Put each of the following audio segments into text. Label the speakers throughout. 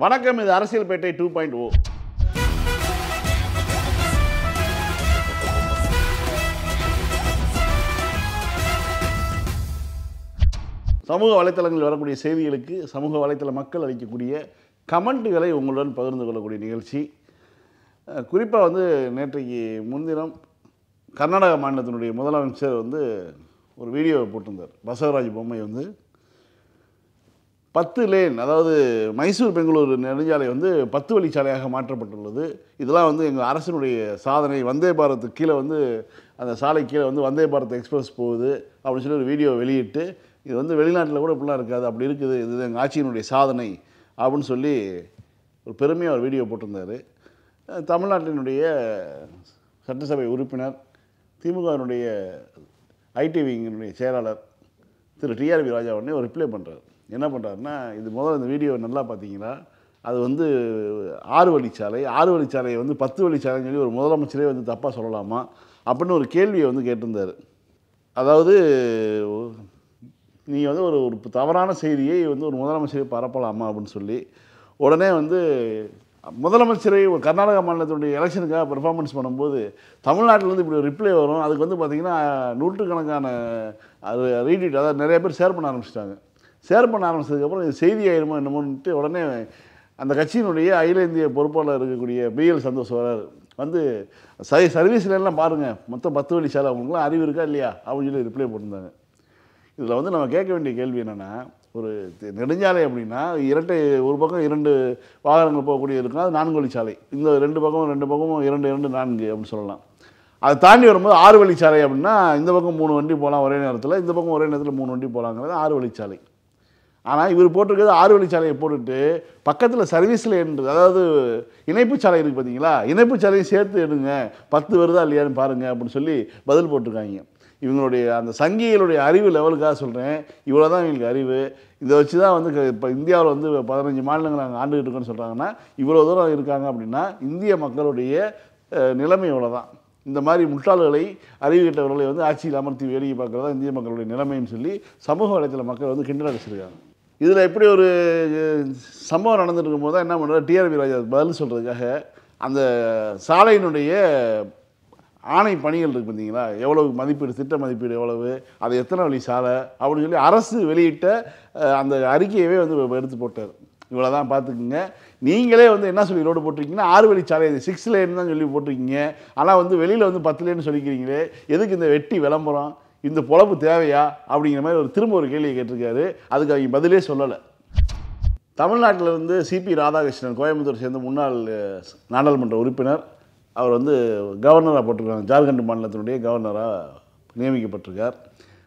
Speaker 1: வணக்கம், இது அரசியல் பேட்டை 2.0. சமூக வலைத்தளங்களில் வரக்கூடிய செய்திகளுக்கு சமூக வலைத்தள மக்கள் அளிக்கக்கூடிய கமெண்ட்டுகளை உங்களுடன் பகிர்ந்து கொள்ளக்கூடிய நிகழ்ச்சி. குறிப்பாக நேற்றைக்கு முன்தினம் கர்நாடக மாநிலத்தினுடைய முதலமைச்சர் ஒரு வீடியோவை போட்டிருந்தார். பசவராஜ் பொம்மை 10 லேன், அதாவது மைசூர் பெங்களூர் நெடுஞ்சாலை 10 வழிச்சாலையாக மாற்றப்பட்டுள்ளது. இதெல்லாம் எங்கள் அரசினுடைய சாதனை. வந்தே பாரத் கீழே அந்த சாலை கீழே வந்தே பாரத் எக்ஸ்பிரஸ் போகுது அப்படின்னு சொல்லி ஒரு வீடியோ வெளியிட்டு, இது வெளிநாட்டில் கூட இப்படிலாம் இருக்காது, அப்படி இருக்குது, இது எங்கள் ஆட்சியினுடைய சாதனை அப்படின்னு சொல்லி ஒரு பெருமையாக ஒரு வீடியோ போட்டிருந்தார். தமிழ்நாட்டினுடைய சட்டசபை உறுப்பினர், திமுகவினுடைய ஐடி விங்கினுடைய செயலாளர் திரு டிஆர்பி ராஜா ஒரு ரிப்ளை பண்ணுறாரு. என்ன பண்ணுறாருன்னா, இது முதல்ல இந்த வீடியோ நல்லா பார்த்தீங்கன்னா, அது 6 வழிச்சாலை 6 வழிச்சாலையை 10 வழிச்சாலைன்னு சொல்லி ஒரு முதலமைச்சரே தப்பாக சொல்லலாமா அப்படின்னு ஒரு கேள்வியை கேட்டிருந்தார். அதாவது நீங்கள் ஒரு தவறான செய்தியை ஒரு முதலமைச்சரை பரப்பலாமா அப்படின்னு சொல்லி உடனே முதலமைச்சரை ஒரு கர்நாடக மாநிலத்தினுடைய எலெக்ஷனுக்காக பெர்ஃபார்மன்ஸ் பண்ணும்போது தமிழ்நாட்டிலேருந்து இப்படி ஒரு ரிப்ளை வரும். அதுக்கு பார்த்திங்கன்னா நூற்றுக்கணக்கான அது ரீட்வீட், அதாவது நிறைய பேர் ஷேர் பண்ண ஆரம்பிச்சிட்டாங்க. ஷேர் பண்ண ஆரம்பிச்சதுக்கப்புறம் இது செய்தி ஆயிருமோ என்னமோன்ட்டு உடனே அந்த கட்சியினுடைய அகில இந்திய பொறுப்பாளர் இருக்கக்கூடிய பிஎல் சந்தோஷ் வரார். சர்வீஸ்லாம் பாருங்கள், மொத்தம் 10 வழிச்சாலை, அவங்களுக்குலாம் அறிவு இருக்கா இல்லையா அப்படின்னு சொல்லி ரிப்ளை போட்டிருந்தாங்க. இதில் நம்ம கேட்க வேண்டிய கேள்வி என்னென்னா, ஒரு நெடுஞ்சாலை அப்படின்னா இரட்டை, ஒரு பக்கம் 2 வாகனங்கள் போகக்கூடிய இருக்கும், அது 4 வழிச்சாலை. இந்த 2 பக்கமும் 2 2 4 அப்படின்னு சொல்லலாம். அதை தாண்டி வரும்போது 6 வழிச்சாலை அப்படின்னா இந்த பக்கம் 3 வண்டி போகலாம் ஒரே நேரத்தில், இந்த பக்கம் ஒரே நேரத்தில் 3 வண்டி போகலாங்கிறது 6 வழிச்சாலை. ஆனால் இவர் போட்டிருக்கிறது 6 வழிச்சாலையை போட்டுட்டு பக்கத்தில் சர்வீஸ் லேன், அதாவது இணைப்பு சாலை இருக்குது பார்த்தீங்களா, இணைப்பு சாலையை சேர்த்து எடுங்க, 10 வருதா இல்லையான்னு பாருங்கள் அப்படின்னு சொல்லி பதில் போட்டிருக்காங்க. இவங்களுடைய அந்த சங்கிகளுடைய அறிவு லெவலுக்காக சொல்கிறேன், இவ்வளோ தான் இவங்களுக்கு அறிவு. இதை வச்சு தான் இப்போ இந்தியாவில் 15 மாநிலங்கள் நாங்கள் ஆண்டுகிட்டு இருக்கோன்னு சொல்கிறாங்கன்னா, இவ்வளோ தூரம் இருக்காங்க அப்படின்னா இந்திய மக்களுடைய நிலைமை இவ்வளோ தான். இந்த மாதிரி முட்டாள்களை, அறிவு கெட்டவர்களை ஆட்சியில் அமர்த்தி வேடிக்கை பார்க்குறதா இந்திய மக்களுடைய நிலைமைன்னு சொல்லி சமூக வலைத்தள மக்கள் கிண்டல் அடிச்சிருக்காங்க. இதில் எப்படி ஒரு சம்பவம் நடந்துட்டு இருக்கும்போது தான் என்ன பண்ணுறாரு, டிஆர்பி ராஜா பதில் சொல்கிறதுக்காக அந்த சாலையினுடைய ஆணை பணிகள் இருக்குது பார்த்தீங்களா, எவ்வளவு மதிப்பீடு, திட்ட மதிப்பீடு எவ்வளவு, அது எத்தனை வழி சாலை அப்படின்னு சொல்லி அரசு வெளியிட்ட அந்த அறிக்கையவே எடுத்து போட்டார். இவ்வளோ தான் பார்த்துக்குங்க. நீங்களே என்ன சொல்லி ரோடு போட்டிருக்கீங்கன்னா 6 வழிச்சாலை, 6 லேன் தான் சொல்லி போட்டிருக்கீங்க. ஆனால் வெளியில் 10 லேன்னு சொல்லிக்கிறீங்களே, எதுக்கு இந்த வெட்டி விளம்பரம், இந்த பொழப்பு தேவையா அப்படிங்கிற மாதிரி திரும்ப ஒரு கேள்வியை கேட்டிருக்காரு. அதுக்கு அவங்க பதிலே சொல்லலை. தமிழ்நாட்டிலிருந்து சிபி ராதாகிருஷ்ணன், கோயம்புத்தூர் சேர்ந்த முன்னாள் நாடாளுமன்ற உறுப்பினர், அவர் கவர்னராக போட்டிருக்காங்க. ஜார்க்கண்ட் மாநிலத்தினுடைய கவர்னராக நியமிக்கப்பட்டிருக்கார்.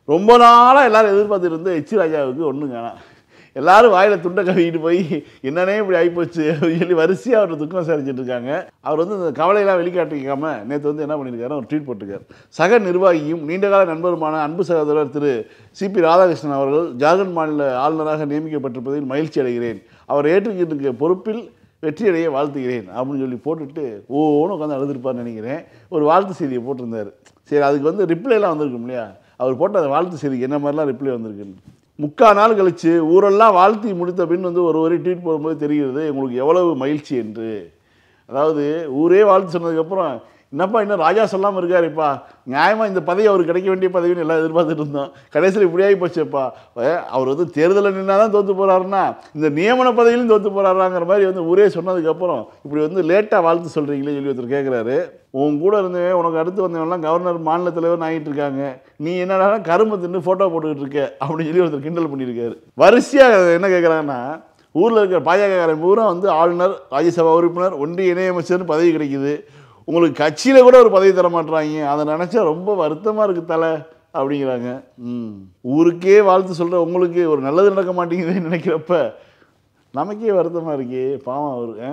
Speaker 1: ரொம்ப நாளாக எல்லோரும் எதிர்பார்த்துட்டு எச் ராஜாவுக்கு ஒன்றும் காணா. எல்லோரும் வாயில் துண்டை கவிக்கிட்டு போய் என்னன்னே இப்படி ஆகிப்போச்சு அப்படின்னு சொல்லி வரிசையாக அவர் துக்கம் சரிஞ்சிட்டு இருக்காங்க. அவர் இந்த கவலையெல்லாம் வெளிக்காட்டிக்காமல் நேற்று என்ன பண்ணியிருக்காரு, ஒரு ட்வீட் போட்டிருக்கார். சக நிர்வாகியும் நீண்டகால நண்பருமான அன்பு சகோதரர் திரு சிபி ராதாகிருஷ்ணன் அவர்கள் ஜார்க்கண்ட் மாநில ஆளுநராக நியமிக்கப்பட்டிருப்பதில் மகிழ்ச்சி அடைகிறேன். அவர் ஏற்றுக்கிட்டு பொறுப்பில் வெற்றியடைய வாழ்த்துகிறேன் அப்படின்னு சொல்லி போட்டுட்டு ஓன்னு உட்காந்து அழுதுருப்பார்னு நினைக்கிறேன். ஒரு வாழ்த்து செய்தியை போட்டிருந்தார். சரி, அதுக்கு ரிப்ளைலாம் வந்திருக்கும் இல்லையா, அவர் போட்ட அந்த வாழ்த்து செய்திக்கு என்ன மாதிரிலாம் ரிப்ளை வந்திருக்குன்னு 3/4 நாள் கழித்து ஊரெல்லாம் வாழ்த்தி முடித்த பின் ஒரு ட்வீட் போடும்போது தெரிகிறது உங்களுக்கு எவ்வளவு மகிழ்ச்சி என்று. அதாவது ஊரே வாழ்த்து சொன்னதுக்கப்புறம் என்னப்பா இன்னும் ராஜா சொல்லாமல் இருக்காருப்பா, நியாயமாக இந்த பதவி அவர் கிடைக்க வேண்டிய பதவின்னு எல்லாம் எதிர்பார்த்துட்டு இருந்தோம், கடைசியில் இப்படி ஆகி போச்சுப்பா. அவர் தேர்தலில் நின்னா தான் தோற்று போகிறாருன்னா இந்த நியமன பதவியிலும் தோற்று போகிறாராங்கிற மாதிரி ஊரே சொன்னதுக்கப்புறம் இப்படி லேட்டாக வாழ்த்து சொல்கிறீங்களே சொல்லி ஒருத்தர் கேட்குறாரு. உன் கூட இருந்தவன், உனக்கு அடுத்து வந்தவங்கலாம் கவர்னர், மாநில தலைவர் ஆகிட்டு இருக்காங்க, நீ என்னடா கரும்பு தின்னு ஃபோட்டோ போட்டுக்கிட்டு இருக்க அப்படின்னு சொல்லி ஒருத்தர் கிண்டல் பண்ணியிருக்காரு. வரிசையாக என்ன கேட்குறாங்கன்னா, ஊரில் இருக்கிற பாஜகக்காரன் பூரா ஆளுநர், ராஜ்யசபா உறுப்பினர், ஒன்றிய இணையமைச்சர்னு பதவி கிடைக்குது, உங்களுக்கு கட்சியில் கூட ஒரு பதவி தர மாட்டுறாங்க, அதை நினச்சா ரொம்ப வருத்தமாக இருக்குது தலை அப்படிங்கிறாங்க. ஊருக்கே வாழ்த்து சொல்கிற உங்களுக்கு ஒரு நல்லது நடக்க மாட்டேங்குதுன்னு நினைக்கிறப்ப நமக்கே வருத்தமாக இருக்கே, பாவம் அவரு.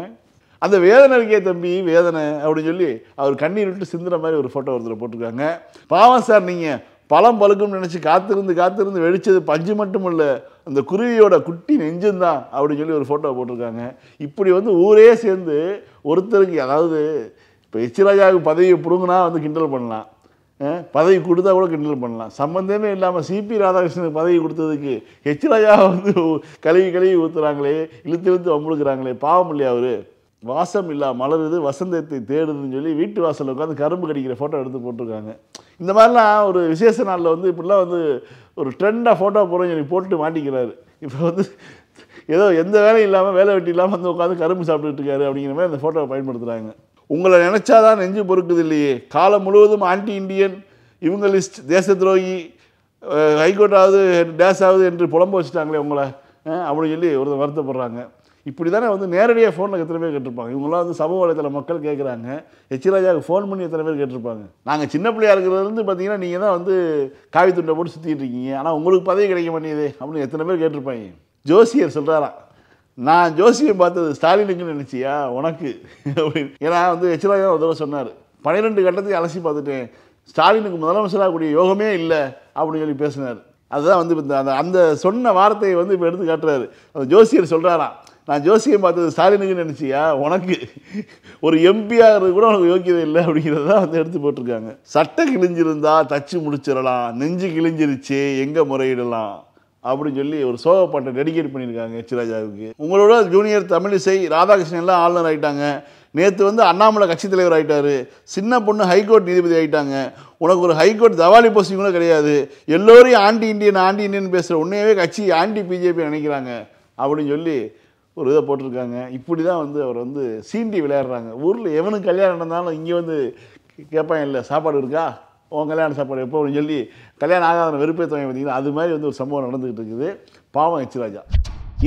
Speaker 1: அந்த வேதனை இருக்கே தம்பி, வேதனை அப்படின்னு சொல்லி அவர் கண்ணீர் விட்டு சிந்துற மாதிரி ஒரு ஃபோட்டோ ஒருத்தர் போட்டிருக்காங்க. பாவம் சார், நீங்கள் பழம் பழுக்கும்னு நினச்சி காத்திருந்து வெடிச்சது பஞ்சு மட்டும் இல்லை, அந்த குருவியோட குட்டி நெஞ்சும் தான் அப்படின்னு சொல்லி ஒரு ஃபோட்டோ போட்டிருக்காங்க. இப்படி ஊரே சேர்ந்து ஒருத்தருக்கு, அதாவது இப்போ எச் ராஜாவுக்கு பதவியை பிடுங்கினா கிண்டல் பண்ணலாம், பதவி கொடுத்தா கூட கிண்டல் பண்ணலாம். சம்பந்தமே இல்லாமல் சிபி ராதாகிருஷ்ணனுக்கு பதவி கொடுத்ததுக்கு ராஜா வந்து கழுவி ஊற்றுறாங்களே, இழுத்து வம்புழுக்கிறாங்களே, பாவம் இல்லையா அவர்? வாசம் இல்லா மலருது வசந்தத்தை தேடுதுன்னு சொல்லி வீட்டு வாசலில் உட்காந்து கரும்பு கடிக்கிற ஃபோட்டோ எடுத்து போட்டிருக்காங்க. இந்த மாதிரிலாம் ஒரு விசேஷ நாளில் வந்து இப்படிலாம் வந்து ஒரு ட்ரெண்டாக ஃபோட்டோ போகிறோன்னு சொல்லி போட்டு மாட்டிக்கிறாரு. இப்போ வந்து ஏதோ எந்த வேலையும் இல்லாமல் வேலை வெட்டி இல்லாமல் வந்து உட்காந்து கரும்பு சாப்பிட்டுட்டு இருக்காரு அப்படிங்கிற மாதிரி அந்த ஃபோட்டோவை பயன்படுத்துகிறாங்க. உங்களை நினச்சாதான் நெஞ்சு பொறுக்குது இல்லையே, காலம் முழுவதும் ஆன்டி இண்டியன், இவங்க லிஸ்ட், தேச துரோகி, ஹைகோர்ட் ஆகுது டேஸ் ஆகுது என்று புலம்ப வச்சுட்டாங்களே உங்களை அப்படின்னு சொல்லி ஒரு வருத்தப்படுறாங்க. இப்படி தானே வந்து நேரடியாக ஃபோனில் எத்தனை பேர் கேட்டிருப்பாங்க. இவங்களாம் வந்து சமூக வலைத்தள மக்கள் கேட்குறாங்க. ராஜாவுக்கு ஃபோன் பண்ணி எத்தனை பேர் கேட்டிருப்பாங்க. நாங்கள் சின்ன பிள்ளையா இருக்கிறதுலேருந்து பார்த்தீங்கன்னா நீங்கள் தான் வந்து காவி துண்டை போட்டு சுற்றிட்டு இருக்கீங்க, ஆனால் உங்களுக்கு பதவி கிடைக்க மாட்டேங்குது அப்படின்னு எத்தனை பேர் கேட்டிருப்பாங்க. ஜோசியர் சொல்கிறாராம், நான் ஜோசியம் பார்த்தது ஸ்டாலினுக்குன்னு நினச்சியா உனக்கு அப்படின்னு. ஏன்னா வந்து ராஜா ஒரு தடவை சொன்னார், 12 கட்டத்தையும் அலசி பார்த்துட்டேன், ஸ்டாலினுக்கு முதலமைச்சராக கூடிய யோகமே இல்லை அப்படின்னு சொல்லி பேசினார். அதுதான் வந்து அந்த அந்த சொன்ன வார்த்தையை வந்து இப்போ எடுத்து காட்டுறாரு. அந்த ஜோசியர் சொல்கிறாராம், நான் ஜோசியம் பார்த்தது ஸ்டாலினுக்குன்னு நினச்சியா உனக்கு, ஒரு எம்பியாக கூட உனக்கு யோக்கியதை இல்லை அப்படிங்கிறத வந்து எடுத்து போட்டிருக்காங்க. சட்டை கிழிஞ்சிருந்தா தச்சு முடிச்சிடலாம், நெஞ்சு கிழிஞ்சிருச்சு எங்கே முறையிடலாம் அப்படின்னு சொல்லி ஒரு சோகப்பாட்டை டெடிகேட் பண்ணியிருக்காங்க ராஜாவுக்கு. உங்களோட ஜூனியர் தமிழிசை ராதாகிருஷ்ணன் எல்லாம் ஆளுநர் ஆகிட்டாங்க. நேற்று வந்து அண்ணாமலை கட்சித் தலைவர் ஆகிட்டார். சின்ன பொண்ணு ஹைகோர்ட் நீதிபதி ஆகிட்டாங்க. உனக்கு ஒரு ஹைகோர்ட் தவாலி போஸ்டிங் கூட கிடையாது. எல்லோரையும் ஆன்டி இண்டியன் பேசுகிற உன்னையவே கட்சி ஆன்டி பிஜேபி நினைக்கிறாங்க அப்படின்னு சொல்லி ஒரு இதை போட்டிருக்காங்க. இப்படி தான் வந்து அவர் வந்து சீண்டி விளையாடுறாங்க. ஊரில் எவனுக்கு கல்யாணம் நடந்தாலும் இங்கே வந்து கேட்பாங்க, இல்லை சாப்பாடு இருக்கா, உன் கல்யாண சாப்பாடு எப்போ அப்படின்னு சொல்லி கல்யாணம் ஆகாத வெறுப்பேற்றுவாங்க பார்த்தீங்கன்னா, அது மாதிரி வந்து ஒரு சம்பவம் நடந்துக்கிட்டு இருக்குது. பாவம் ராஜா.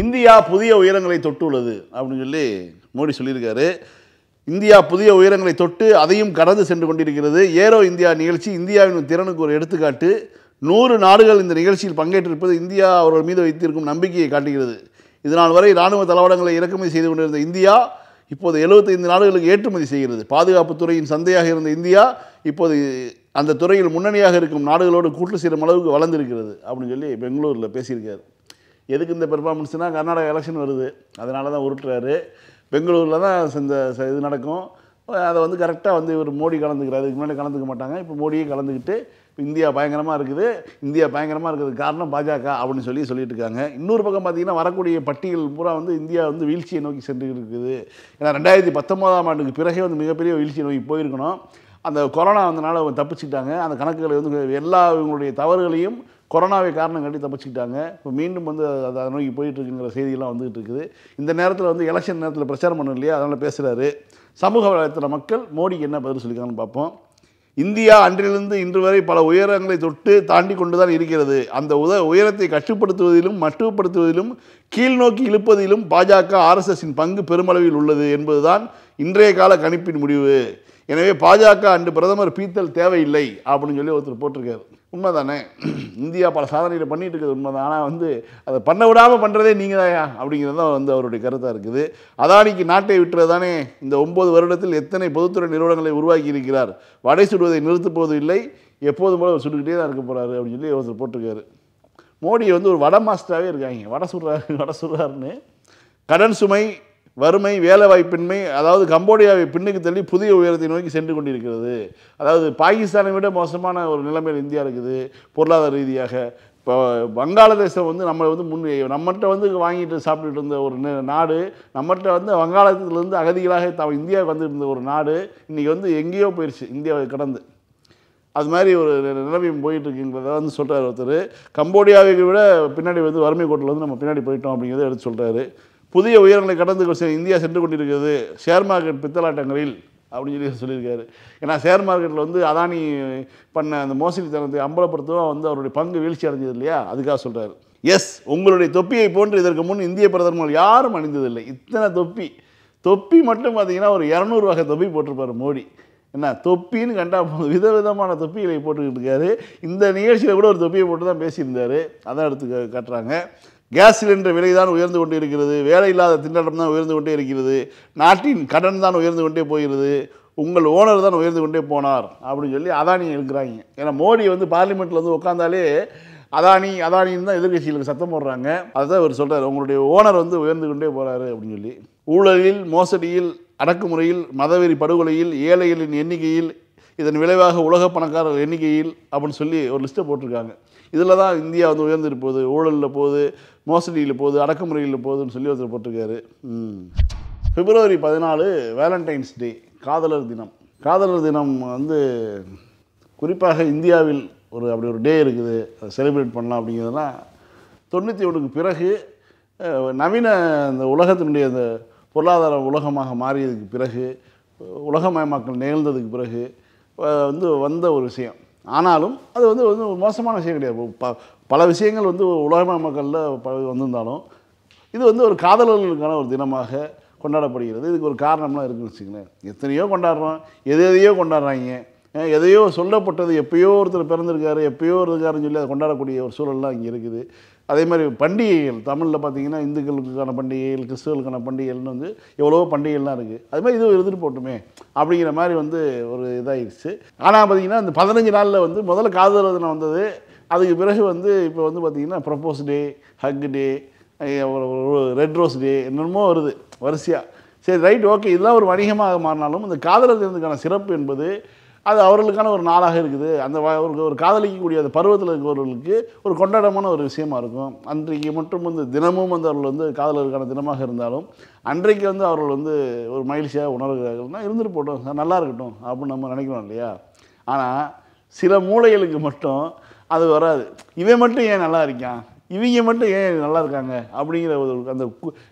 Speaker 1: இந்தியா புதிய உயரங்களை தொட்டுள்ளது அப்படின்னு சொல்லி மோடி சொல்லியிருக்காரு. இந்தியா புதிய உயரங்களை தொட்டு அதையும் கடந்து சென்று கொண்டிருக்கிறது. ஏரோ இந்தியா நிகழ்ச்சி இந்தியாவின் திறனுக்கு ஒரு எடுத்துக்காட்டு. 100 நாடுகள் இந்த நிகழ்ச்சியில் பங்கேற்றிருப்பது இந்தியா அவர்கள் மீது வைத்திருக்கும் நம்பிக்கையை காட்டுகிறது. இதனால் வரை இராணுவ தளவாடங்களை இறக்குமதி செய்து கொண்டிருந்த இந்தியா இப்போது 75 நாடுகளுக்கு ஏற்றுமதி செய்கிறது. பாதுகாப்பு துறையின் சந்தையாக இருந்த இந்தியா இப்போது அந்த துறையில் முன்னணியாக இருக்கும் நாடுகளோடு கூட்டு சேரும் அளவுக்கு வளர்ந்திருக்கிறது அப்படின்னு சொல்லி பெங்களூரில் பேசியிருக்காரு. எதுக்கு இந்த பெர்ஃபார்மன்ஸ்னால், கர்நாடகா எலெக்ஷன் வருது, அதனால தான் உருட்டுறாரு. பெங்களூரில் தான் இந்த இது நடக்கும். அதை வந்து கரெக்டாக வந்து இவர் மோடி கலந்துக்கிறாரு. இதுக்கு முன்னாடி கலந்துக்க மாட்டாங்க, இப்போ மோடியே கலந்துக்கிட்டு இந்தியா பயங்கரமாக இருக்குது, இந்தியா பயங்கரமாக இருக்கிறது காரணம் பாஜக அப்படின்னு சொல்லிட்டு இருக்காங்க. இன்னொரு பக்கம் பார்த்திங்கன்னா வரக்கூடிய பட்டியல் பூரா வந்து இந்தியா வந்து வீழ்ச்சியை நோக்கி சென்று இருக்குது. ஏன்னா 2019ஆம் ஆண்டுக்கு பிறகே வந்து மிகப்பெரிய வீழ்ச்சியை நோக்கி போயிருக்கணும். அந்த கொரோனா வந்தனால அவங்க தப்பிச்சுக்கிட்டாங்க. அந்த கணக்குகளை வந்து எல்லா இவங்களுடைய தவறுகளையும் கொரோனாவை காரணம் காட்டி தப்பிச்சுக்கிட்டாங்க. இப்போ மீண்டும் வந்து அதை நோக்கி போயிட்டுருக்குங்கிற செய்தியெல்லாம் வந்துகிட்டு இருக்குது. இந்த நேரத்தில் வந்து எலெக்ஷன் நேரத்தில் பிரச்சாரம் பண்ணணும் இல்லையா, அதனால் பேசுகிறாரு. சமூக வலைத்தள மக்கள் மோடிக்கு என்ன பதில் சொல்லியிருக்காங்கன்னு பார்ப்போம். இந்தியா அன்றிலிருந்து இன்று வரை பல உயரங்களை தொட்டு தாண்டி கொண்டு தான் இருக்கிறது. அந்த உயரத்தை கட்டுப்படுத்துவதிலும் மட்டுப்படுத்துவதிலும் கீழ்நோக்கி இழுப்பதிலும் பாஜக RSSின் பங்கு பெருமளவில் உள்ளது என்பதுதான் இன்றைய கால கணிப்பின் முடிவு. எனவே பாஜக அன்று பிரதமர் பீத்தல் தேவையில்லை அப்படின்னு சொல்லி ஒருத்தர் போட்டிருக்காரு. உண்மைதானே, இந்தியா பல சாதனைகளை பண்ணிட்டு இருக்குது உண்மைதான். ஆனால் வந்து அதை பண்ண விடாமல் பண்ணுறதே நீங்கள் தாயா அப்படிங்கிறது தான் வந்து அவருடைய கருத்தாக இருக்குது. அதானிக்கு நாட்டை விட்டுறது தானே இந்த 9 வருடத்தில் எத்தனை பொதுத்துறை நிறுவனங்களை உருவாக்கி இருக்கிறார். வடை சுடுவதை நிறுத்தப் போவதும் இல்லை, எப்போதும் போல அவர் சுட்டுக்கிட்டே தான் இருக்க போகிறாரு அப்படின்னு சொல்லி ஒருத்தர் போட்டிருக்காரு. மோடி வந்து ஒரு வடை மாஸ்டராகவே இருக்காங்க. வடை சுடுறாருன்னு. கடன் சுமை, வறுமை, வேலைவாய்ப்பின்மை, அதாவது கம்போடியாவை பின்னுக்கு தள்ளி புதிய உயரத்தை நோக்கி சென்று கொண்டிருக்கிறது. அதாவது பாகிஸ்தானை விட மோசமான ஒரு நிலைமையில் இந்தியா இருக்குது பொருளாதார ரீதியாக. இப்போ வங்காளதேசம் வந்து நம்ம வந்து நம்மகிட்ட வந்து வாங்கிட்டு சாப்பிட்டுட்டு இருந்த ஒரு நாடு, நம்மகிட்ட வந்து வங்காளத்திலிருந்து அகதிகளாக இந்தியாவுக்கு வந்து இருந்த ஒரு நாடு இன்றைக்கி வந்து எங்கேயோ போயிடுச்சு இந்தியாவை கடந்து. அது மாதிரி ஒரு நிலைமையும் போயிட்டுருக்குங்கிறத வந்து சொல்கிறார் ஒருத்தர். கம்போடியாவை விட பின்னாடி வந்து வறுமை கோட்டில் வந்து நம்ம பின்னாடி போயிட்டோம் அப்படிங்கிறத எடுத்து சொல்கிறாரு. புதிய உயரங்களை கடந்து இந்தியா சென்று கொண்டிருக்கிறது ஷேர் மார்க்கெட் பித்தலாட்டங்களில் அப்படின்னு சொல்லியிருக்காரு. ஏன்னா ஷேர் மார்க்கெட்டில் வந்து அதானி பண்ண அந்த மோசடித்தனத்தை அம்பலப்படுத்தவும் வந்து அவருடைய பங்கு வீழ்ச்சி அடைஞ்சது இல்லையா, அதுக்காக சொல்கிறார். எஸ், உங்களுடைய தொப்பியை போன்று இதற்கு முன் இந்திய பிரதமர் யாரும் அணிந்ததில்லை. இத்தனை தொப்பி மட்டும் பார்த்தீங்கன்னா ஒரு 200 வகை தொப்பி போட்டிருப்பார் மோடி. என்ன தொப்பின்னு கண்டா விதவிதமான தொப்பிகளை போட்டுக்கிட்டு இருக்காரு. இந்த நிகழ்ச்சியில் கூட ஒரு தொப்பியை போட்டு தான் பேசியிருந்தார். அதான் எடுத்து காட்டுறாங்க. கேஸ் சிலிண்டர் விலை தான் உயர்ந்து கொண்டே இருக்கிறது, வேலை இல்லாத திண்டாட்டம் தான் உயர்ந்து கொண்டே இருக்கிறது, நாட்டின் கடன் தான் உயர்ந்து கொண்டே போகிறது, உங்கள் ஓனர் தான் உயர்ந்து கொண்டே போனார் அப்படின்னு சொல்லி அதானி இருக்கிறாங்க. ஏன்னா மோடி வந்து பார்லிமெண்ட்டில் வந்து உட்காந்தாலே அதானின்னு தான் எதிர்கட்சிகளுக்கு சத்தம் போடுறாங்க. அதுதான் இவர் சொல்கிறார், உங்களுடைய ஓனர் வந்து உயர்ந்து கொண்டே போகிறாரு அப்படின்னு சொல்லி. ஊழலில், மோசடியில், அடக்குமுறையில், மதவெறி படுகொலையில், ஏழைகளின் எண்ணிக்கையில் இதன் விளைவாக உலக பணக்காரர் எண்ணிக்கையில் அப்படின்னு சொல்லி ஒரு லிஸ்ட்டை போட்டிருக்காங்க. இதில் தான் இந்தியா வந்து உயர்ந்துட்டு போகுது, ஊழலில் போகுது, மோசடியில் போகுது, அடக்குமுறையில் போகுதுன்னு சொல்லி ஒருத்தர் போட்டிருக்காரு. February 14 வேலண்டைன்ஸ் டே, காதலர் தினம். காதலர் தினம் வந்து குறிப்பாக இந்தியாவில் அப்படி ஒரு டே இருக்குது, அதை செலிப்ரேட் பண்ணலாம் அப்படிங்கிறதுலாம் 91க்கு பிறகு நவீன அந்த உலகத்தினுடைய அந்த பொருளாதார உலகமாக மாறியதுக்கு பிறகு, உலகமயமாக்கல் நிகழ்ந்ததுக்கு பிறகு வந்த ஒரு விஷயம். ஆனாலும் அது வந்து ஒரு மோசமான விஷயம் கிடையாது. பல விஷயங்கள் வந்து உலகமயமாக்கலில் வந்திருந்தாலும் இது வந்து ஒரு காதலர்களுக்கான ஒரு தினமாக கொண்டாடப்படுகிறது. இதுக்கு ஒரு காரணம்லாம் இருக்குதுன்னு வச்சுங்களேன். எத்தனையோ கொண்டாடுறோம், எதையோ கொண்டாடுறாங்க. எதையோ சொல்லப்பட்டது, எப்பயோ ஒருத்தர் பிறந்திருக்காரு, எப்பயோ இருக்காருன்னு சொல்லி அதை கொண்டாடக்கூடிய ஒரு சூழல்லாம் இங்கே இருக்குது. அதே மாதிரி பண்டிகைகள், தமிழில் பார்த்திங்கன்னா இந்துக்களுக்கான பண்டிகைகள், கிறிஸ்துவர்களுக்கான பண்டிகைகள்னு வந்து எவ்வளோ பண்டிகைகள்லாம் இருக்குது. அது மாதிரி இதுவும் இருந்துட்டு போட்டுமே அப்படிங்கிற மாதிரி வந்து ஒரு இதாகிடுச்சு. ஆனால் பார்த்திங்கன்னா இந்த 15 நாளில் வந்து முதல்ல காதலர் தினம் வந்தது. அதுக்கு பிறகு வந்து இப்போ வந்து பார்த்திங்கன்னா ப்ரப்போஸ் டே, ஹக் டே, ரெட் ரோஸ் டே, என்னென்னமோ வருது வரிசையாக. சரி, ரைட், ஓகே, இதெல்லாம் ஒரு வணிகமாக மாறினாலும் இந்த காதலர் தினத்துக்கான சிறப்பு என்பது அது அவர்களுக்கான ஒரு நாளாக இருக்குது. அந்த ஒரு காதலிக்கக்கூடிய அந்த பருவத்தில் இருக்கிறவர்களுக்கு ஒரு கொண்டாடமான ஒரு விஷயமா இருக்கும். அன்றைக்கு மட்டும் வந்து தினமும் வந்து அவர்கள் வந்து காதலருக்கான தினமாக இருந்தாலும் அன்றைக்கு வந்து அவர்கள் வந்து ஒரு மகிழ்ச்சியாக உணர்கிறார்கள்னா இருந்துட்டு போட்டோம், நல்லா இருக்கட்டும் அப்படின்னு நம்ம நினைக்கிறோம் இல்லையா? ஆனால் சில மூளைகளுக்கு மட்டும் அது வராது. இவன் மட்டும் ஏன் நல்லா இருக்கான், இவங்க மட்டும் ஏன் நல்லா இருக்காங்க அப்படிங்கிற ஒரு அந்த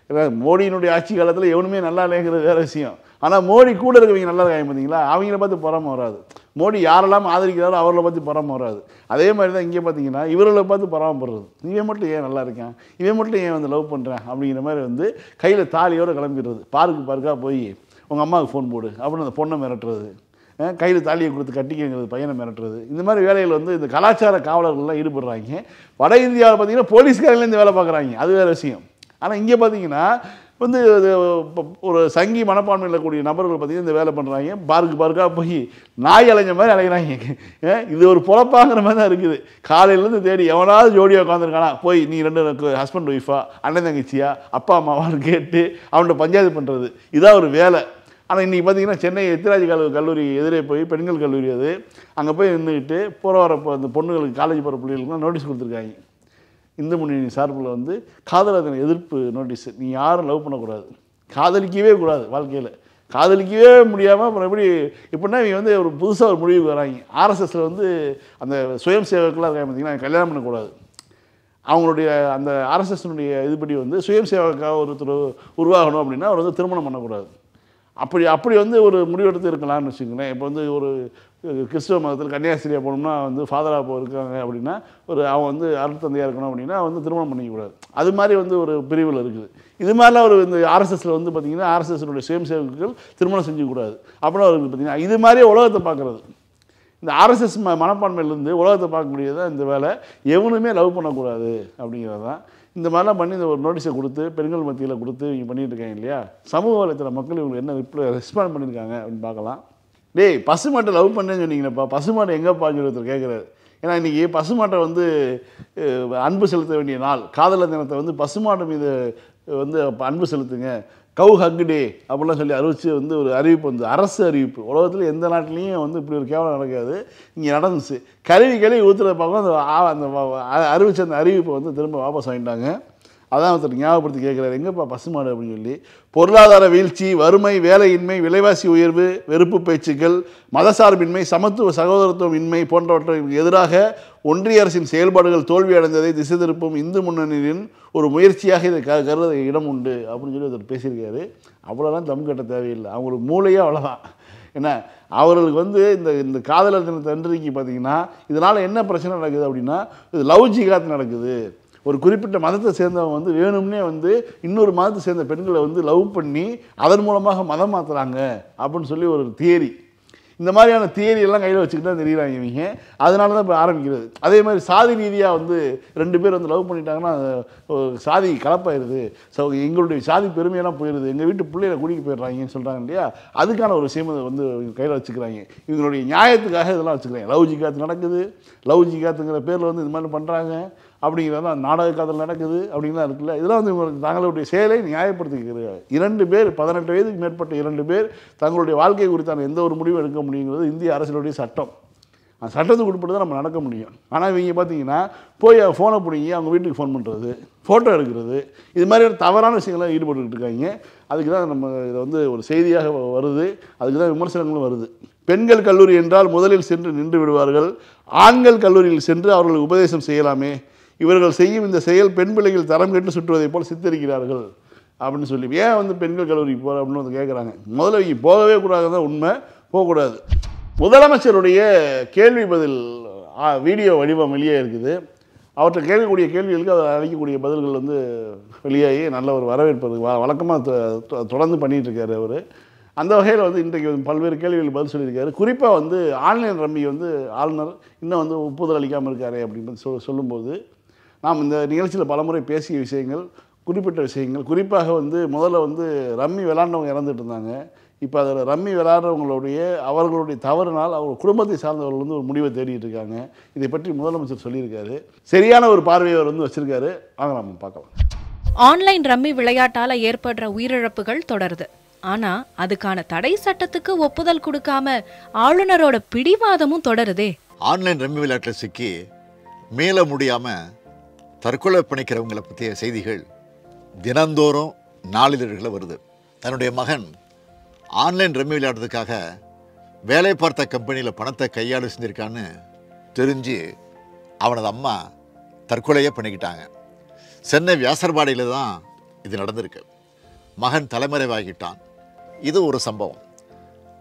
Speaker 1: மோடியினுடைய ஆட்சி காலத்தில் எவனுமே நல்லா இல்லைங்கிறது வேறு விஷயம். ஆனால் மோடி கூட இருக்கவங்க நல்லா இருக்காங்க பார்த்தீங்களா, அவங்கள பார்த்து பொறாமை வராது. மோடி யாரெல்லாம் ஆதரிக்கிறாரோ அவர்களை பார்த்து பொறாமை வராது. அதே மாதிரி தான் இங்கே பார்த்தீங்கன்னா இவர்களை பார்த்து பொறாமப்படுறது. இவன் மட்டும் ஏன் நல்லா இருக்கான், இவன் மட்டும் ஏன் வந்து லவ் பண்ணுறான் அப்படிங்கிற மாதிரி வந்து கையில் தாலியோடு கிளம்பிடுறது. பார்க்காக போய் உங்கள் அம்மாவுக்கு ஃபோன் போடு அப்படின்னு அந்த பொண்ணை மிரட்டுறது, கையில் தாலியை கொடுத்து கட்டிக்கிறது, பையனை மிரட்டுறது. இந்த மாதிரி வேலைகள் வந்து இந்த கலாச்சார காவலர்கள்லாம் ஈடுபடுறாங்க. வட இந்தியாவில் பார்த்தீங்கன்னா போலீஸ்காரங்களேருந்து வேலை பார்க்குறாங்க, அது வேறு விஷயம். ஆனால் இங்கே பார்த்தீங்கன்னா வந்து ஒரு சங்கி மனப்பான்மையில் கூடிய நபர்கள் பார்த்தீங்கன்னா இந்த வேலை பண்ணுறாங்க. பார்க்காக போய் நாய் அலைஞ்ச மாதிரி அலைகிறாங்க. இது ஒரு பொழப்பாங்கிற மாதிரி தான் இருக்குது. காலையிலேருந்து தேடி எவனாவது ஜோடியாக உட்காந்துருக்கானா போய் நீ 2 ஹஸ்பண்ட் ஒய்ஃபா, அண்ணன் தங்கச்சியா, அப்பா அம்மாவான்னு கேட்டு அவன்கிட்ட பஞ்சாயத்து பண்ணுறது, இதான் ஒரு வேலை. ஆனால் இன்றைக்கி பார்த்தீங்கன்னா சென்னை எத்திராஜ் கல்லூரி எதிரே போய் பெண்கள் கல்லூரி அது, அங்கே போய் நின்றுக்கிட்டு போகிற வரப்போ அந்த பொண்ணுங்களுக்கு காலேஜ் போகிற பிள்ளைகளுக்குலாம் நோட்டீஸ் கொடுத்துருக்காங்க. இந்து முன்னணி சார்பில் வந்து காதலர் தின எதிர்ப்பு நோட்டீஸு, நீ யாரும் லவ் பண்ணக்கூடாது, காதலிக்கவே கூடாது, வாழ்க்கையில் காதலிக்கவே முடியாமல் அப்புறம் எப்படி இப்படின்னா இவங்க வந்து ஒரு புதுசாக ஒரு முடிவுக்கு வராங்க. ஆர்எஸ்எஸில் வந்து அந்த சுயம் சேவகர்களாக இருக்காங்க பார்த்தீங்கன்னா, கல்யாணம் பண்ணக்கூடாது. அவங்களுடைய அந்த ஆர்எஸ்எஸ்னுடைய இதுபடி வந்து சுயம் சேவகக்காக ஒருத்தர் உருவாகணும் அப்படின்னா அவர் வந்து திருமணம் பண்ணக்கூடாது. அப்படி வந்து ஒரு முடிவெடுத்து இருக்கலாம்னு வச்சுக்கோங்களேன். இப்போ வந்து ஒரு கிறிஸ்துவ மதத்தில் கன்னியாஸ்திரியாக போகணும்னா வந்து ஃபாதராக இருக்காங்க அப்படின்னா அவன் வந்து அருட்தந்தையாக இருக்கணும் அப்படின்னா வந்து திருமணம் பண்ணிக்கக்கூடாது. அது மாதிரி வந்து ஒரு பிரிவில் இருக்குது. இது மாதிரிலாம் இந்த ஆர்எஸ்எஸில் வந்து பார்த்திங்கன்னா ஆர்எஸ்எஸ்னுடைய சுயம் சேவகர்கள் திருமணம் செஞ்சுக்கூடாது அப்படின்னா அவருக்கு பார்த்திங்கன்னா இது மாதிரியே உலகத்தை பார்க்குறது. இந்த ஆர்எஸ்எஸ் மனப்பான்மையிலேருந்து உலகத்தை பார்க்கக்கூடியது தான் இந்த வேலை. எவனுமே லவ் பண்ணக்கூடாது அப்படிங்கிறது தான். இந்த மாதிரிலாம் பண்ணி இந்த ஒரு நோட்டீஸை கொடுத்து பெண்கள் மத்தியில் கொடுத்து இவங்க பண்ணிகிட்டு இருக்காங்க இல்லையா? சமூக வலைத்தள மக்கள் இவங்களுக்கு என்ன ரெஸ்பாண்ட் பண்ணியிருக்காங்க அப்படின்னு பார்க்கலாம். டேய், பசுமாட்டை லவ் பண்ணேன்னு சொன்னீங்கன்னப்பா, பசுமாட்டை எங்கேப்பான்னு ஒருத்தர் கேட்குறாரு. ஏன்னா இன்றைக்கி பசுமாட்டை வந்து அன்பு செலுத்த வேண்டிய நாள், காதலர் தினத்தை வந்து பசுமாட்டு மீது வந்து அன்பு செலுத்துங்க, கவு ஹக் டே அப்படிலாம் சொல்லி அறிவிச்சு வந்து ஒரு அறிவிப்பு வந்து அரசு அறிவிப்பு. உலகத்தில் எந்த நாட்டிலையும் வந்து இப்படி ஒரு கேவலம் நடக்காது, இங்கே நடந்துச்சு. கழுவி ஊற்றுறத பார்க்கும் அந்த அறிவிச்ச அந்த அறிவிப்பை வந்து திரும்ப வாபஸ் வாங்கிட்டாங்க. அதான் ஒருத்தர் ஞாபகப்படுத்தி கேட்குறாரு, எங்கேப்பா பசுமாடு அப்படின்னு சொல்லி. பொருளாதார வீழ்ச்சி, வறுமை, வேலையின்மை, விலைவாசி உயர்வு, வெறுப்பு பேச்சுக்கள், மதசார்பின்மை, சமத்துவ சகோதரத்துவம் இன்மை போன்றவற்றுக்கு எதிராக ஒன்றிய அரசின் செயல்பாடுகள் தோல்வி அடைந்ததை திசை திருப்பும் இந்து முன்னணியின் ஒரு முயற்சியாக இதை கருத இடம் உண்டு அப்படின்னு சொல்லி ஒருத்தர் பேசியிருக்காரு. அவ்வளோதான் தம் கட்ட தேவையில்லை, அவங்களுக்கு மூளையே அவ்வளோதான். ஏன்னா அவர்களுக்கு வந்து இந்த காதலர் தினத்தை அன்றைக்கு பார்த்தீங்கன்னா இதனால் என்ன பிரச்சனை நடக்குது அப்படின்னா, இது லவ் ஜிகாத் நடக்குது. ஒரு குறிப்பிட்ட மதத்தை சேர்ந்தவங்க வந்து வேணும்னே வந்து இன்னொரு மதத்தை சேர்ந்த பெண்களை வந்து லவ் பண்ணி அதன் மூலமாக மதம் மாற்றுறாங்க அப்படின்னு சொல்லி ஒரு தியரி. இந்த மாதிரியான தியரியெல்லாம் கையில் வச்சுக்கிட்டு தான் தெரியுறாங்க இவங்க. அதனால தான் இப்போ ஆரம்பிக்கிறது. அதே மாதிரி சாதி ரீதியாக வந்து 2 பேர் வந்து லவ் பண்ணிட்டாங்கன்னா சாதி கலப்பாயிருது, ஸோ எங்களுடைய சாதி பெருமையெல்லாம் போயிடுது, எங்கள் வீட்டு பிள்ளைகளை கூட்டிகிட்டு போயிடுறாங்கன்னு சொல்கிறாங்க இல்லையா? அதுக்கான ஒரு விஷயம் வந்து கையில் வச்சுக்கிறாங்க. இவங்களுடைய நியாயத்துக்காக இதெல்லாம் வச்சுக்கிறாங்க. லவ் ஜிகாத்து நடக்குது, லவ் ஜிகாத்துங்கிற பேரில் வந்து இது மாதிரி பண்ணுறாங்க. அப்படிங்கிறத நாடக காதல் நடக்குது அப்படின்லாம் இருக்குல்ல. இதெல்லாம் வந்து தங்களுடைய செயலை நியாயப்படுத்திக்கிறது. 2 பேர் 18 வயதுக்கு மேற்பட்ட 2 பேர் தங்களுடைய வாழ்க்கை குறித்தான எந்த ஒரு முடிவும் எடுக்க முடியுங்கிறது இந்திய அரசியலுடைய சட்டம். அந்த சட்டத்துக்கு உட்பட்டு தான் நம்ம நடக்க முடியும். ஆனால் இவங்க பார்த்தீங்கன்னா போய் ஃபோனை பிடிங்கி அவங்க வீட்டுக்கு ஃபோன் பண்ணுறது, ஃபோட்டோ எடுக்கிறது, இது மாதிரியான தவறான விஷயங்கள்லாம் ஈடுபட்டுக்கிட்டு இருக்காங்க. அதுக்கு தான் நம்ம இதை வந்து ஒரு செய்தியாக வருது. அதுக்கு தான் விமர்சனங்களும் வருது. பெண்கள் கல்லூரி என்றால் முதலில் சென்று நின்று விடுவார்கள், ஆண்கள் கல்லூரியில் சென்று அவர்களுக்கு உபதேசம் செய்யலாமே, இவர்கள் செய்யும் இந்த செயல் பெண் பிள்ளைகள் தரம் கெட்டு சுற்றுவதைப் போல் சித்தரிக்கிறார்கள் அப்படின்னு சொல்லி ஏன் வந்து பெண்கள் கல்லூரிக்கு போகிற அப்படின்னு வந்து கேட்குறாங்க. முதல்ல இங்கே போகவே கூடாதுதான் உண்மை, போகக்கூடாது. முதலமைச்சருடைய கேள்வி பதில் வீடியோ வடிவம் வெளியே இருக்குது. அவற்றை கேட்கக்கூடிய கேள்விகளுக்கு அவர் அளிக்கக்கூடிய பதில்கள் வந்து வெளியாகி நல்ல ஒரு வரவேற்பு வழக்கமாக தொடர்ந்து பண்ணிகிட்டு இருக்காரு அவர். அந்த வகையில் வந்து இன்றைக்கு பல்வேறு கேள்விகள் பதில் சொல்லியிருக்காரு. குறிப்பாக வந்து ஆன்லைன் ரம்மி வந்து ஆளுநர் இன்னும் வந்து ஒப்புதல் அளிக்காமல் இருக்காரு அப்படின்னு சொல்லும்போது நாம் இந்த நிகழ்ச்சியில் பலமுறை பேசிய விஷயங்கள், குறிப்பிட்ட விஷயங்கள், குறிப்பாக வந்து முதல்ல வந்து ரம்மி விளாண்டவங்க இறந்துட்டு இருந்தாங்க. இப்போ அதில் ரம்மி விளையாடுறவங்களுடைய அவர்களுடைய தவறுனால் அவங்க குடும்பத்தை சார்ந்தவர்கள் வந்து ஒரு முடிவை தேடிட்டு இருக்காங்க. இதை பற்றி முதலமைச்சர் சொல்லியிருக்காரு. சரியான ஒரு பார்வையை அவர் வந்து வச்சிருக்காரு. வாங்க நம்ம பார்க்கலாம்.
Speaker 2: ஆன்லைன் ரம்மி விளையாட்டால ஏற்படுற உயிரிழப்புகள் தொடருது. ஆனா அதுக்கான தடை சட்டத்துக்கு ஒப்புதல் கொடுக்காம ஆளுநரோட பிடிவாதமும் தொடருதே.
Speaker 3: ஆன்லைன் ரம்மி விளையாட்டில் சிக்கி மேல முடியாம தற்கொலை பண்ணிக்கிறவங்களை பற்றிய செய்திகள் தினந்தோறும் நாளிதழ்களில் வருது. தன்னுடைய மகன் ஆன்லைன் ரம்மி விளையாடுறதுக்காக வேலை பார்த்த கம்பெனியில் பணத்தை கையாளு செஞ்சுருக்கான்னு தெரிஞ்சு அவனது அம்மா தற்கொலையே பண்ணிக்கிட்டாங்க. சென்னை வியாசர்பாடியில் தான் இது நடந்திருக்கு. மகன் தலைமறைவாகிட்டான். இது ஒரு சம்பவம்.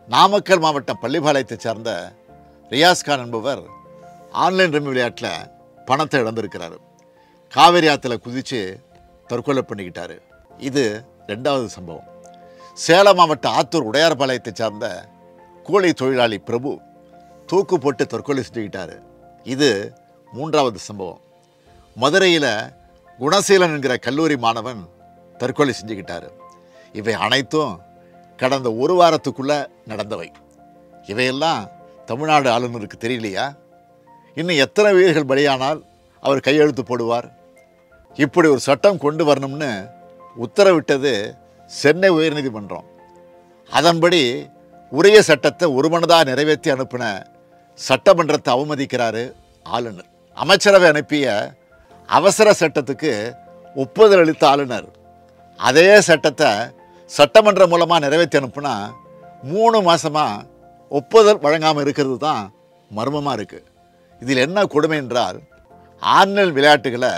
Speaker 3: நாமக்கல் மாவட்டம் பள்ளிப்பாளையத்தை சார்ந்த ரியாஸ்கான் என்பவர் ஆன்லைன் ரம்மி விளையாட்டில் பணத்தை இழந்திருக்கிறாரு. காவேரி ஆற்றுல குதித்து தற்கொலை பண்ணிக்கிட்டாரு. இது 2வது சம்பவம். சேலம் மாவட்ட ஆத்தூர் உடையார்பாளையத்தை சார்ந்த கூலி தொழிலாளி பிரபு தூக்கு போட்டு தற்கொலை செஞ்சுக்கிட்டாரு. இது 3வது சம்பவம். மதுரையில் குணசீலன் என்கிற கல்லூரி மாணவன் தற்கொலை செஞ்சுக்கிட்டாரு. இவை அனைத்தும் கடந்த ஒரு வாரத்துக்குள்ளே நடந்தவை. இவையெல்லாம் தமிழ்நாடு ஆளுநருக்கு தெரியலையா? இன்னும் எத்தனை உயிர்கள் பலியானால் அவர் கையெழுத்து போடுவார்? இப்படி ஒரு சட்டம் கொண்டு வரணும்னு உத்தரவிட்டது சென்னை உயர்நீதிமன்றம். அதன்படி உரிய சட்டத்தை ஒருமனதாக நிறைவேற்றி அனுப்பின சட்டமன்றத்தை அவமதிக்கிறாரு ஆளுநர். அமைச்சரவை அனுப்பிய அவசர சட்டத்துக்கு ஒப்புதல் அளித்த ஆளுநர் அதே சட்டத்தை சட்டமன்றம் மூலமாக நிறைவேற்றி அனுப்புனா 3 மாதமாக ஒப்புதல் வழங்காமல் இருக்கிறது தான் மர்மமாக இருக்குது. இதில் என்ன கொடுமை என்றால் ஆன்லைன் விளையாட்டுகளை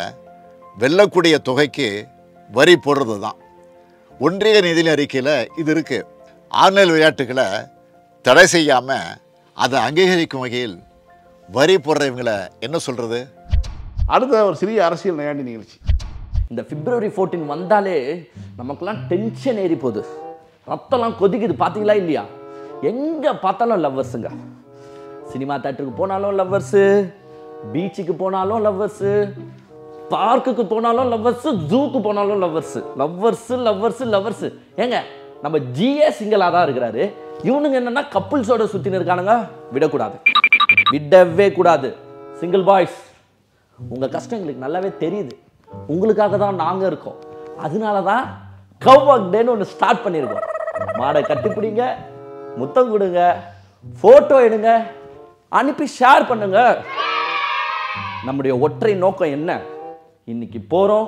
Speaker 3: வெல்லக்கூடிய தொகைக்கு வரி போடுறது தான். ஒன்றிய நிதி அறிக்கையில் இது இருக்குது. ஆன்லைன் விளையாட்டுகளை தடை செய்யாமல் அதை அங்கீகரிக்கும் வகையில் வரி போடுறவங்களை என்ன சொல்கிறது?
Speaker 1: அடுத்த ஒரு சிறிய அரசியல் நையாண்டி நிகழ்ச்சி.
Speaker 4: இந்த February 14 வந்தாலே நமக்கெல்லாம் டென்ஷன் ஏறி போகுது. ரத்தம்லாம் கொதிக்குது. பார்த்தீங்களா இல்லையா? எங்கே பார்த்தாலும் லவ்வர்ஸுங்க. சினிமா தேட்டருக்கு போனாலும் லவ்வர்ஸு, பீச்சுக்கு போனாலும் லவ்வர்ஸு, பார்க்குக்கு போனாலும் லவ்வர்ஸு, ஜூக்கு போனாலும் லவ்வர்ஸு, லவ்வர்ஸு லவ்வர்ஸு லவ்வர்ஸு. ஏங்க நம்ம ஜிஏ சிங்கிளாக தான் இருக்கிறாரு. இவனுங்க என்னன்னா கப்புள்ஸோட சுற்றின்னு இருக்கானுங்க. விடக்கூடாது, விடவே கூடாது. சிங்கிள் பாய்ஸ், உங்கள் கஷ்டம் எங்களுக்கு நல்லாவே தெரியுது. உங்களுக்காக தான் நாங்கள் இருக்கோம். அதனால தான் கவ் ஒர்க் டேன்னு ஒன்று ஸ்டார்ட் பண்ணியிருக்கோம். மாடை கட்டிப்பிடிங்க, முத்தம் கொடுங்க, ஃபோட்டோ எடுங்க, அனுப்பி ஷேர் பண்ணுங்க. நம்முடைய ஒற்றை நோக்கம் என்ன? இன்னைக்கு போகிறோம்,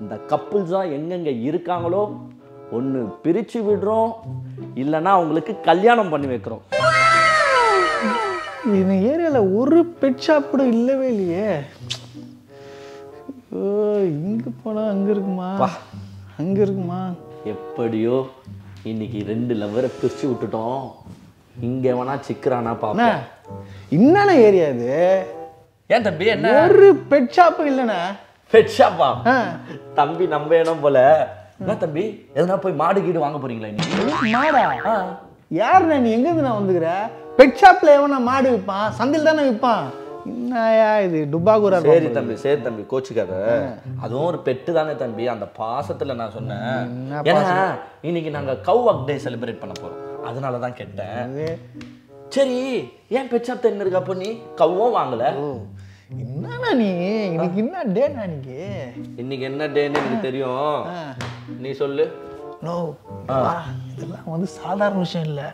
Speaker 4: இந்த கப்புள்ஸாக எங்கெங்கே இருக்காங்களோ ஒன்று பிரித்து விடுறோம், இல்லைன்னா அவங்களுக்கு கல்யாணம் பண்ணி வைக்கிறோம்.
Speaker 5: இந்த ஏரியாவில் ஒரு பெட் ஷாப் கூட இல்லவே இல்லையே. இங்கே போனால் அங்கே இருக்குமா, அங்கே இருக்குமா?
Speaker 4: எப்படியோ இன்னைக்கு 2 லவ்வரை பிரித்து விட்டுட்டோம். இங்கே வேணா சிக்கிறானா பாப்பா.
Speaker 5: என்னென்ன ஏரியா இது?
Speaker 4: ஏன் தம்பி, என்ன
Speaker 5: ஒரு பெட் ஷாப்பு இல்லைண்ணா?
Speaker 4: பெட் ஷாப்பா? தம்பி நம்ம இடம் போல. என்ன தம்பி, எதுனா போய் மாடு கீடு வாங்க போறீங்களா இன்னைக்கு?
Speaker 5: மாடா? யாருண்ணா நீ? எங்கேருந்து நான் வந்துக்கிற? பெட் ஷாப்பில் எவனா மாடு விற்பான்? சந்தையில் தானே விற்பான். என்னயா இது டுபாகூரா?
Speaker 4: சரி தம்பி, சரி தம்பி, கோச்சுக்காத. அதுவும் ஒரு பெட்டு தானே தம்பி. அந்த பாசத்துல நான் சொன்னேன். ஏன்னா இன்னைக்கு நாங்க கவ் ஒர்க் டே செலிப்ரேட் பண்ண போறோம், அதனால தான் கேட்டேன். சரி, ஏன் பெட் ஷாப் என்ன இருக்கா? அப்போ நீ கவ்வும் வாங்கல?
Speaker 5: என்னண்ணா நீ இன்னைக்கு என்ன டேண்ணா
Speaker 4: இன்னைக்கு என்ன டேன்னு எனக்கு தெரியும், நீ சொல்லு.
Speaker 5: நோ இதெல்லாம் வந்து சாதாரண விஷயம் இல்லை.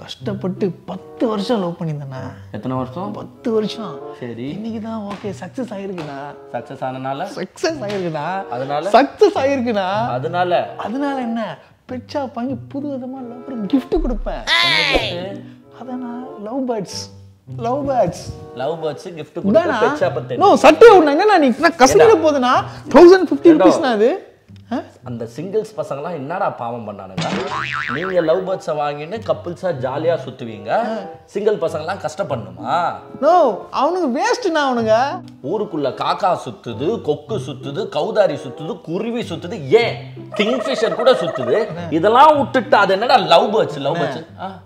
Speaker 5: கஷ்டப்பட்டு 10 வருஷம் லவ் பண்ணியிருந்தேண்ணா.
Speaker 4: எத்தனை வருஷம்?
Speaker 5: 10 வருஷம்.
Speaker 4: சரி,
Speaker 5: இன்னைக்கு தான் ஓகே சக்ஸஸ் ஆகிருக்குண்ணா.
Speaker 4: சக்ஸஸ் ஆனனால?
Speaker 5: சக்ஸஸ் ஆகிருக்குண்ணா.
Speaker 4: அதனால?
Speaker 5: சக்ஸஸ் ஆகிருக்குண்ணா.
Speaker 4: அதனால
Speaker 5: என்ன பெட் ஷாப் வாங்கி புது விதமாக லவ் கிஃப்ட் கொடுப்பேன். அதான் லவ் பேர்ட்ஸ்
Speaker 4: gift கொடுக்க பெட் ஷாப் பத்தி.
Speaker 5: நோ சத்தியம் உன்னங்கண்ணா நீ கசினில போதுனா 1050 ரூபீஸ்னா அது.
Speaker 4: அந்த சிங்கிள்ஸ் பசங்கலாம் என்னடா பாவம் பண்ணானுங்க? நீங்க லவ் பேர்ட்ஸை வாங்கின்னு கப்புள்ஸா ஜாலியா சுத்துவீங்க, சிங்கிள் பசங்கலாம் கஷ்டப்படணுமா?
Speaker 5: நோ அவனுங்க வேஸ்ட்னா. அவனுங்க
Speaker 4: ஊருக்குள்ள காக்கா சுத்துது, கொக்கு சுத்துது, கௌதாரி சுத்துது, குருவி சுத்துது, ஏன் கிங்ஃபிஷர் கூட சுத்துது. இதெல்லாம் விட்டுட்டு அது என்னடா லவ் பேர்ட்ஸ்?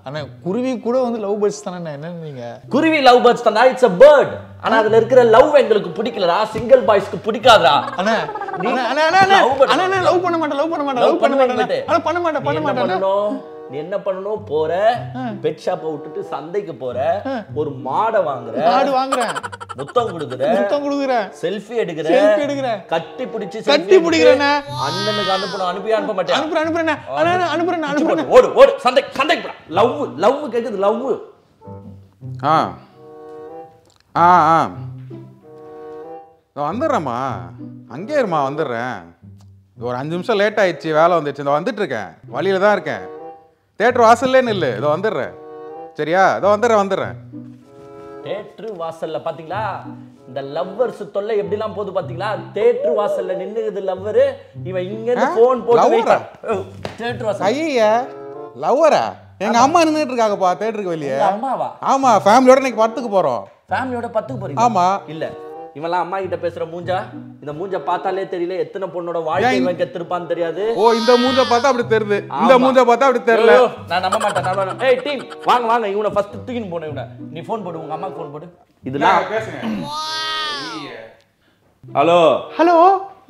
Speaker 5: அண்ணா குருவி கூட வந்து லவ் பேர்ட்ஸ் தானே. என்ன நீங்க
Speaker 4: குருவி லவ் பேர்ட்ஸ் தானா? It's a bird. ஆனா அதுல இருக்கிற லவ் எங்களுக்கு பிடிக்கலடா, சிங்கிள் பாய்ஸ்க்கு பிடிக்காதா?
Speaker 5: அண்ணா லவ் பண்ண மாட்டேன்.
Speaker 4: நீ என்ன பண்ணணும்? போற பெட் ஷாப்பை விட்டுட்டு சந்தைக்கு போற, ஒரு மாடை வாங்குற, முத்தம் கொடுக்குற, செல்ஃபி எடுக்கிற, கட்டி பிடிக்கிறேன். அண்ணனுக்கு அனுப்ப மாட்டேன். அனுப்புறேன். ஓடு சந்தைக்கு. லவ் கேக்குது. லவ்
Speaker 6: வந்துடுறேம்மா, அங்கே இருமா, வந்துடுறேன். ஒரு 5 நிமிஷம் லேட் ஆயிடுச்சு, வேலை வந்துடுச்சு. இதோ வந்துட்டு இருக்கேன், வழியில தான் இருக்கேன். தேட்டர் வாசல்லேன்னு இல்லை, இதோ வந்துடுறேன். சரியா? இதோ வந்துடுறேன்.
Speaker 4: தேட்டர் வாசல்ல பாத்தீங்களா இந்த லவ்வர்ஸ் தொல்லை எப்படிலாம் போகுது பாத்தீங்களா? தேட்டர் வாசல்ல நின்னுது லவ்வர், இவன் இங்க இருந்து போன் போட்டு தேட்டர் வாசல்.
Speaker 6: ஐயா லவ்வரா? எங்க அம்மா நின்னுட்டு இருக்காங்கப்பா தேட்டருக்கு வெளியே.
Speaker 4: அம்மாவா?
Speaker 6: ஆமா, ஃபேமிலியோட இன்னைக்கு படத்துக்கு போறோம்.
Speaker 4: ஃபேமிலியோட படத்துக்கு போறீங்க?
Speaker 6: ஆமா.
Speaker 4: இல்ல இவெல்லாம் அம்மா கிட்ட பேசுற மூஞ்சா, இந்த மூஞ்ச பார்த்தாலே தெரியல எத்தனை பொண்ணோட வாழ்க்கை இவன் கெத்திருப்பான்னு தெரியாது.
Speaker 6: ஓ, இந்த மூஞ்ச பார்த்தா அப்படி தெரியுது, இந்த மூஞ்ச பார்த்தா அப்படி தெரியல.
Speaker 4: நான் நம்ப மாட்டேன். ஏய் டீம் வாங்க, இவனை ஃபர்ஸ்ட் தூக்கின்னு போன. இவனை நீ ஃபோன் போடு, உங்க அம்மாக்கு ஃபோன் போடு. இதெல்லாம்
Speaker 6: பேசுங்க.
Speaker 5: ஹலோ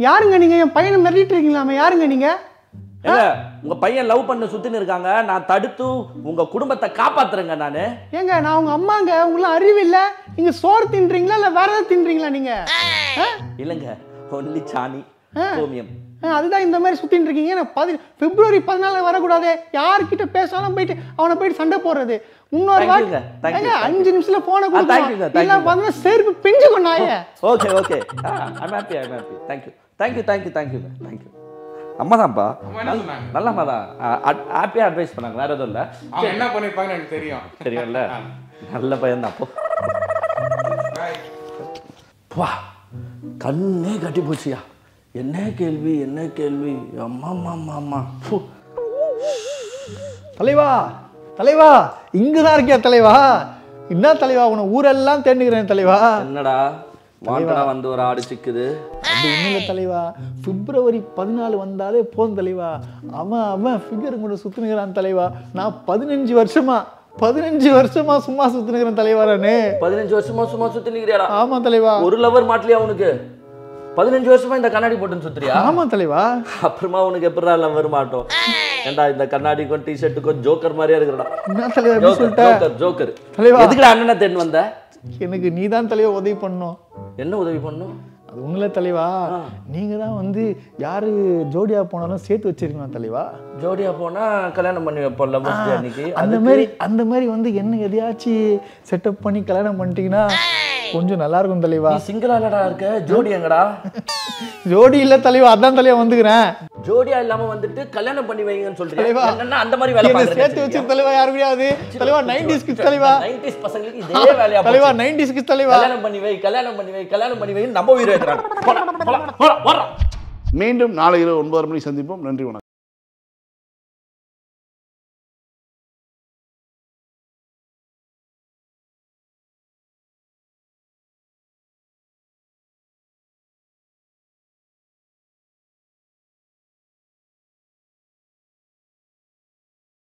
Speaker 5: யாருங்க நீங்க? என் பையனை மிரட்டிட்டு இருக்கீங்களாமே, யாருங்க நீங்க?
Speaker 4: உங்க பையன் லவ் பண்ண சுத்தின்னு இருக்காங்க, நான் தடுத்து உங்க குடும்பத்தை காப்பாத்துறேங்க. நானு
Speaker 5: நான் உங்க அம்மாங்க. உங்களுக்கு அறிவு இல்ல? நீங்க சோறு தின்றீங்களா இல்ல வேற ஏதாவது தின்றீங்களா நீங்க?
Speaker 4: இல்லங்க, ஒன்லி சாணி கோமியம்.
Speaker 5: அதுதான் இந்த மாதிரி சுத்தின்னு இருக்கீங்க. பிப்ரவரி 14 வரக்கூடாது. யார்கிட்ட பேசாலும் போயிட்டு அவனை போயிட்டு சண்டை போடுறது. இன்னொரு 5 நிமிஷத்துல போன கொடுங்க, செருப்பு பிஞ்சு கொண்டாய.
Speaker 4: Okay I'm happy. தேங்க்யூ. அம்மாதான்ப்பா, நல்ல அம்மா தான். ஹாப்பியாக அட்வைஸ் பண்ணாங்க, வேற எதுவும் இல்லை.
Speaker 6: என்ன பண்ணிருப்பாங்கன்னு எனக்கு
Speaker 4: தெரியும்ல. நல்ல பையன் தான். அப்போ கண்ணே கட்டி போச்சியா. என்ன கேள்வி அம்மா.
Speaker 5: தலைவா இங்கதான் இருக்கியா தலைவா? என்ன தலைவா, உன ஊரெல்லாம் தேடுகிறேன் தலைவா.
Speaker 4: என்னடா வாண்டடா வந்து ஒரு ஆடு சிக்குது?
Speaker 5: அது ஒண்ணுல தலைவா, பிப்ரவரி 14 வந்தாலே போதும் தலைவா. அவன் ஃபிகர் கூட சுத்தினுகிறான் தலைவா. நான் 15 வருஷமா சும்மா சுத்தினுகிறேன் தலைவா. நானு
Speaker 4: 15 வருஷமா சும்மா சுத்தினுக்கிறியாடா?
Speaker 5: ஆமா தலைவா.
Speaker 4: ஒரு லவர் மாட்டலையா உனக்கு? 15 வருஷமா இந்த கண்ணாடி போட்டுன்னு சுத்துறியா?
Speaker 5: ஆமா தலைவா.
Speaker 4: அப்புறமா உனக்கு எப்படா லவர் மாட்டோம்? ஏண்டா இந்த கண்ணாடிக்கும் டிஷர்ட்டுக்கும் ஜோக்கர் மாதிரியா இருக்குடா.
Speaker 5: என்ன தலைவா
Speaker 4: ஜோக்கர்
Speaker 5: தலைவா?
Speaker 4: எதுக்குடா அண்ணனை தேடி வந்த?
Speaker 5: எனக்கு நீதான் தலைவா உதவி பண்ணணும்.
Speaker 4: என்ன உதவி பண்ணும்?
Speaker 5: அது ஒண்ணுல தலைவா, நீங்க தான் வந்து யாரு ஜோடியா போனாலும் சேர்த்து வச்சிருக்கணும் தலைவா.
Speaker 4: ஜோடியா போனா கல்யாணம் பண்ணி வைப்போம்ல அன்னைக்கு.
Speaker 5: அந்த மாதிரி வந்து என்ன எதையாச்சும் செட்டப் பண்ணி கல்யாணம் பண்ணிட்டீங்கன்னா கொஞ்சம் நல்லா இருக்கும் தலைவா.
Speaker 4: சிங்கிளாடா இருக்க, ஜோடி எங்கடா?
Speaker 5: ஜோடி இல்ல தலைவா, அதான் தலைவா வந்துக்கிறேன்.
Speaker 4: ஜோடியா இல்லாம வந்துட்டு கல்யாணம் பண்ணி வைங்கன்னு சொல்றீங்க. என்னன்னா அந்த மாதிரி வேலை பாக்குறீங்க.
Speaker 5: சேர்த்து வச்சு தலைவா யாரு கிடையாது தலைவா. 90s கிட்ஸ் தலைவா.
Speaker 4: 90s பசங்களுக்கு இதே வேலையா
Speaker 5: தலைவா. 90s கிட்ஸ் தலைவா. கல்யாணம்
Speaker 4: பண்ணி வை நம்ம உயிரை ஏத்துறாங்க.
Speaker 1: மீண்டும் நாளை இரவு 9:30 மணிக்கு சந்திப்போம். நன்றி, வணக்கம்.